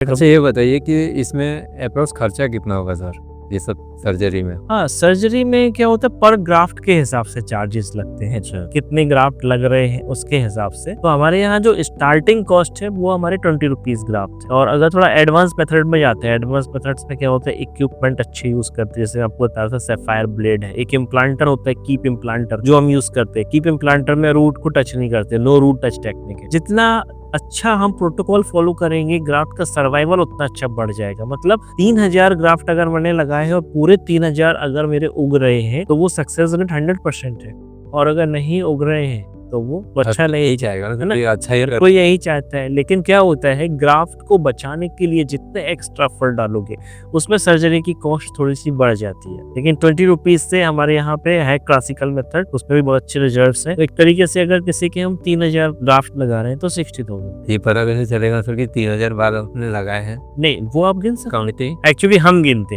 अच्छा ये बताइए कि इसमें अप्रोक्स खर्चा कितना होगा सर, ये सब सर्जरी में? हाँ, सर्जरी में क्या होता है, पर ग्राफ्ट के हिसाब से चार्जेस लगते हैं। अच्छा। कितने ग्राफ्ट लग रहे हैं उसके हिसाब से। तो हमारे यहाँ जो स्टार्टिंग कॉस्ट है वो हमारे 20 रुपीज ग्राफ्ट है। और अगर थोड़ा एडवांस मेथड में जाते हैं, एडवांस मेथड्स में क्या होता है, इक्विपमेंट अच्छे यूज करते हैं। जैसे आपको बताया था सैफायर ब्लेड है, एक इम्प्लांटर होता है कीप इम्प्लांटर जो हम यूज करते हैं। कीप इम्प्लांटर में रूट को टच नहीं करते, नो रूट टच टेक्निक है। जितना अच्छा हम प्रोटोकॉल फॉलो करेंगे, ग्राफ्ट का सर्वाइवल उतना अच्छा बढ़ जाएगा। मतलब 3000 ग्राफ्ट अगर मैंने लगाए हैं और पूरे 3000 अगर मेरे उग रहे हैं तो वो सक्सेस रेट 100% है। और अगर नहीं उग रहे हैं तो वो अच्छा नहीं यही चाहेगा ना, ना? अच्छा ही कोई यही चाहता है। लेकिन क्या होता है, ग्राफ्ट को बचाने के लिए जितने एक्स्ट्रा एफर्ट डालोगे उसमें सर्जरी की कॉस्ट थोड़ी सी बढ़ जाती है। लेकिन 20 रुपीज से हमारे यहाँ पे है क्लासिकल मेथड, उसमें भी बहुत अच्छे रिजल्ट्स हैं। तो एक तरीके से अगर किसी के हम 3000 ग्राफ्ट लगा रहे हैं तो 60,000। ये पता कैसे चलेगा सर कि 3000 बार आपने लगाए हैं? नहीं, वो आप गिन सकते काउंटिंग हैं। एक्चुअली हम गिनते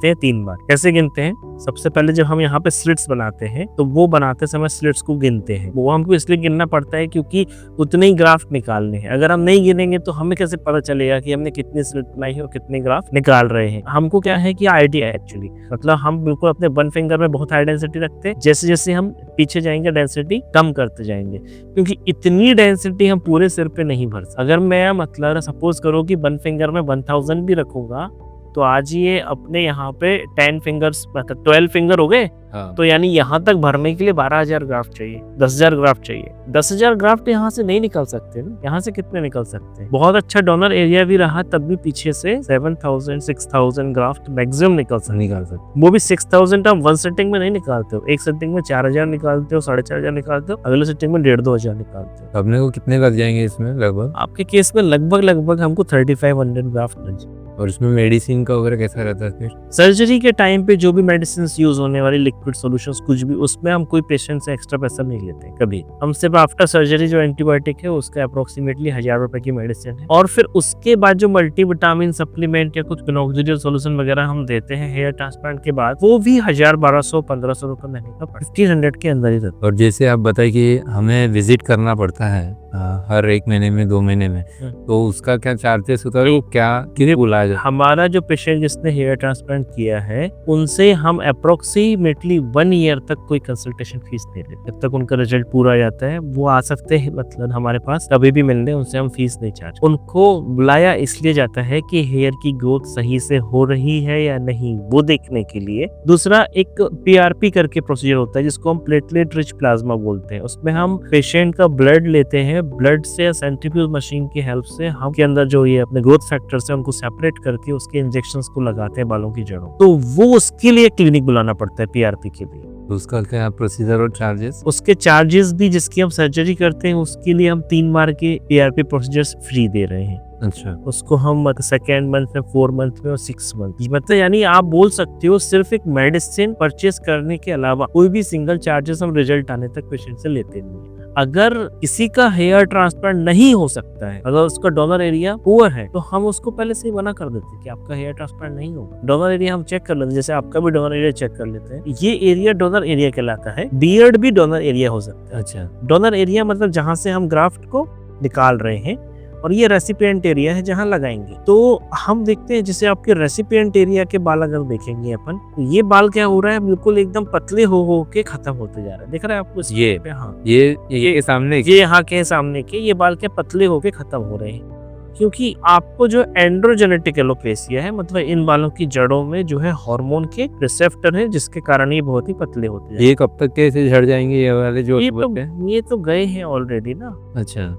हैं 3 बार। कैसे गिनते हैं? सबसे पहले जब हम यहाँ पे स्लिट्स बनाते हैं तो वो बनाते समय स्लिट्स को गिनते हैं। वो हमको इसलिए गिनना पड़ता है क्योंकि उतने ही ग्राफ्ट निकालने हैं। अगर हम नहीं गिनेंगे तो हमें कैसे पता चलेगा कि हमने कितनी स्लिट बनाई है और कितने ग्राफ्ट निकाल रहे हैं। हमको क्या है कि आइडिया है एक्चुअली, मतलब हम बिल्कुल अपने वन फिंगर में बहुत हाई डेंसिटी रखते हैं। जैसे जैसे हम पीछे जाएंगे डेंसिटी कम करते जाएंगे, क्योंकि इतनी डेंसिटी हम पूरे सिर पे नहीं भर सकते। अगर मैं मतलब सपोज करो कि वन फिंगर में 1000 भी रखूंगा तो आज ये अपने यहाँ पे 10 फिंगर्स मतलब 12 फिंगर हो गए। हाँ। तो यानी यहाँ तक भरने के लिए 12,000 ग्राफ्ट चाहिए, 10,000 ग्राफ्ट चाहिए। 10,000 ग्राफ्ट यहाँ से नहीं निकल सकते ना। यहाँ से कितने निकल सकते हैं? बहुत अच्छा डोनर एरिया भी रहा तब भी पीछे से 7,000 6,000 ग्राफ्ट मैक्सिमम निकल सकते। वो भी 6,000 आप वन सेटिंग में नहीं निकालते हो। एक सेटिंग में 4,000 निकालते हो, 4,500 निकालते हो, अगले सेटिंग में 1,500 निकालते हो। अपने को कितने लग जाएंगे इसमें लगभग? आपके केस में लगभग हमको 3,500 ग्राफ्ट लग जाए। और इसमें मेडिसिन का वगैरह कैसा रहता है फिर? सर्जरी के टाइम पे जो भी मेडिसिन यूज होने वाली लिक्विड सॉल्यूशंस कुछ भी, उसमें हम कोई पेशेंट से एक्स्ट्रा पैसा नहीं लेते हैं कभी। हम सिर्फ आफ्टर सर्जरी जो एंटीबायोटिक है उसका अप्रोक्सीमेटली 1,000 रुपए की मेडिसिन है। और फिर उसके बाद जो मल्टीविटामिन सप्लीमेंट या कुछ फिनोक्सिडियल सॉल्यूशन वगैरह हम देते हैं हेयर ट्रांसप्लांट के बाद, वो भी 1,000 1200 1,500 रुपए महीने का 1,500 के अंदर ही रहता है। और जैसे आप बताइए कि हमें विजिट करना पड़ता है हर 1 महीने में 2 महीने में, तो उसका क्या चार्जेस होता है? क्या किन्हें बुलाया जाए? हमारा जो पेशेंट जिसने हेयर ट्रांसप्लांट किया है उनसे हम अप्रोक्सीमेटली 1 ईयर तक कोई कंसल्टेशन फीस नहीं लेते। जब तक उनका रिजल्ट पूरा आ जाता है वो आ सकते हैं मतलब हमारे पास कभी भी मिलने, उनसे हम फीस नहीं चार्ज। उनको बुलाया इसलिए जाता है कि हेयर की ग्रोथ सही से हो रही है या नहीं वो देखने के लिए। दूसरा एक PRP करके प्रोसीजर होता है जिसको हम प्लेटलेट रिच प्लाज्मा बोलते हैं। उसमें हम पेशेंट का ब्लड लेते हैं, ब्लड से सेंट्रीफ्यूज मशीन की हेल्प से हम के अंदर जो ये अपने ग्रोथ फैक्टर्स है उनको सेपरेट करके उसके इंजेक्शंस को लगाते हैं बालों की जड़ों। तो वो उसके लिए क्लिनिक बुलाना पड़ता है PRP के लिए। तो उसका क्या प्रोसीजर और चार्जेस? उसके चार्जेस भी जिसकी हम सर्जरी करते हैं उसके लिए हम 3 बार के PRP प्रोसीजर्स फ्री दे रहे हैं। अच्छा। उसको हम सेकेंड मंथ में, 4 मंथ में और 6 मंथ, मतलब यानी आप बोल सकते हो सिर्फ एक मेडिसिन परचेस करने के अलावा कोई भी सिंगल चार्जेस हम रिजल्ट आने तक पेशेंट से लेते नहीं है। अगर किसी का हेयर ट्रांसप्लांट नहीं हो सकता है, अगर उसका डोनर एरिया पुअर है, तो हम उसको पहले से ही मना कर देते हैं कि आपका हेयर ट्रांसप्लांट नहीं होगा। डोनर एरिया हम चेक कर लेते हैं, जैसे आपका भी डोनर एरिया चेक कर लेते हैं। ये एरिया डोनर एरिया कहलाता है। बियर्ड भी डोनर एरिया हो सकता है। अच्छा। डोनर एरिया मतलब जहां से हम ग्राफ्ट को निकाल रहे हैं, और ये रेसिपिएंट एरिया है जहां लगाएंगे। तो हम देखते हैं जैसे आपके रेसिपिएंट एरिया के बाल अगर देखेंगे अपन, तो ये बाल क्या हो रहा है, बिल्कुल एकदम पतले हो के खत्म होते जा रहे हैं। दिख रहा है आपको ये पे? हाँ, ये सामने ये यहाँ के सामने के ये बाल क्या पतले होके खत्म हो रहे हैं, क्योंकि आपको जो एंड्रोजेनेटिक एलोपेसिया है, मतलब इन बालों की जड़ों में जो है हार्मोन के रिसेप्टर है जिसके कारण ये बहुत ही पतले होते हैं। ये कब तक कैसे झड़ जाएंगे ये वाले जो? ये तो गए हैं ऑलरेडी ना। अच्छा।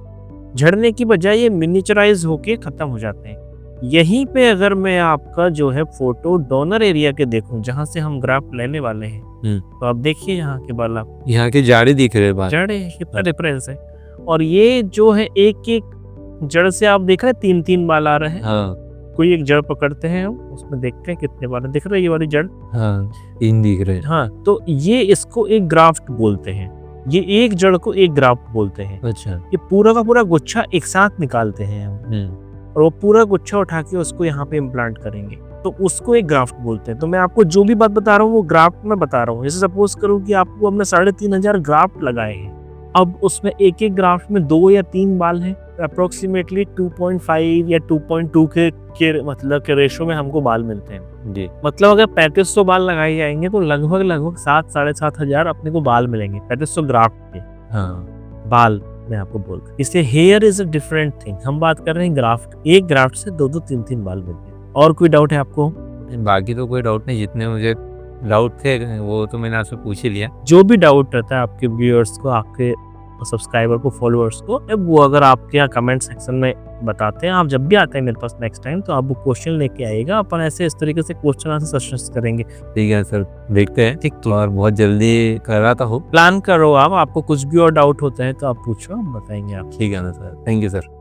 झड़ने की बजाय ये मिनिचराइज होके खत्म हो जाते हैं। यहीं पे अगर मैं आपका जो है फोटो डोनर एरिया के देखूं जहां से हम ग्राफ्ट लेने वाले हैं, तो आप देखिए यहाँ के बाल, आप यहाँ के जाड़े दिख रहे हैं, जड़े कितना डिफरेंस है। और ये जो है एक एक जड़ से आप देख रहे हैं 3-3 बाल आ रहे हैं। हाँ। कोई एक जड़ पकड़ते हैं हम, उसमें देखते हैं कितने बाल दिख रहे हैं। ये वाली जड़, हाँ, 3 दिख रहे हैं। हाँ, तो ये इसको एक ग्राफ्ट बोलते हैं। ये एक जड़ को एक ग्राफ्ट बोलते हैं। अच्छा। ये पूरा का पूरा गुच्छा एक साथ निकालते हैं हम, और वो पूरा गुच्छा उठा के उसको यहाँ पे इम्प्लांट करेंगे, तो उसको एक ग्राफ्ट बोलते हैं। तो मैं आपको जो भी बात बता रहा हूँ वो ग्राफ्ट में बता रहा हूँ। जैसे सपोज करूँ कि आपको हमने 3,500 ग्राफ्ट लगाए हैं, अब उसमें एक एक ग्राफ्ट में 2 या 3 बाल हैं, अप्रोक्सीमेटली 2.5 या 2.2 के मतलब के रेशो में हमको बाल मिलते हैं। जी। मतलब अगर 3500 बाल लगाए जाएंगे तो लगभग 7-7.5 हजार अपने को बाल मिलेंगे, 3500 ग्राफ्ट के हाँ। बाल मैं आपको बोल रहा हूँ। इससे here is a different thing, हम बात कर रहे हैं ग्राफ्ट। एक ग्राफ्ट से 2-2, 3-3 बाल मिलते हैं। और कोई डाउट है आपको? बाकी तो कोई डाउट नहीं, जितने मुझे डाउट थे वो तो मैंने आपसे पूछ ही लिया। जो भी डाउट रहता है आपके व्यूअर्स को, आपके सब्सक्राइबर को, फॉलोअर्स को, वो अगर आपके यहाँ कमेंट सेक्शन में बताते हैं, आप जब भी आते हैं मेरे पास नेक्स्ट टाइम तो आप वो क्वेश्चन लेके आइएगा, अपन ऐसे इस तरीके से क्वेश्चन आंसर सेशंस करेंगे। ठीक है सर, देखते हैं। ठीक और बहुत जल्दी कराता हूँ। प्लान करो आप, आपको कुछ भी और डाउट होता है तो आप पूछो, हम बताएंगे आप। ठीक है ना सर, थैंक यू सर।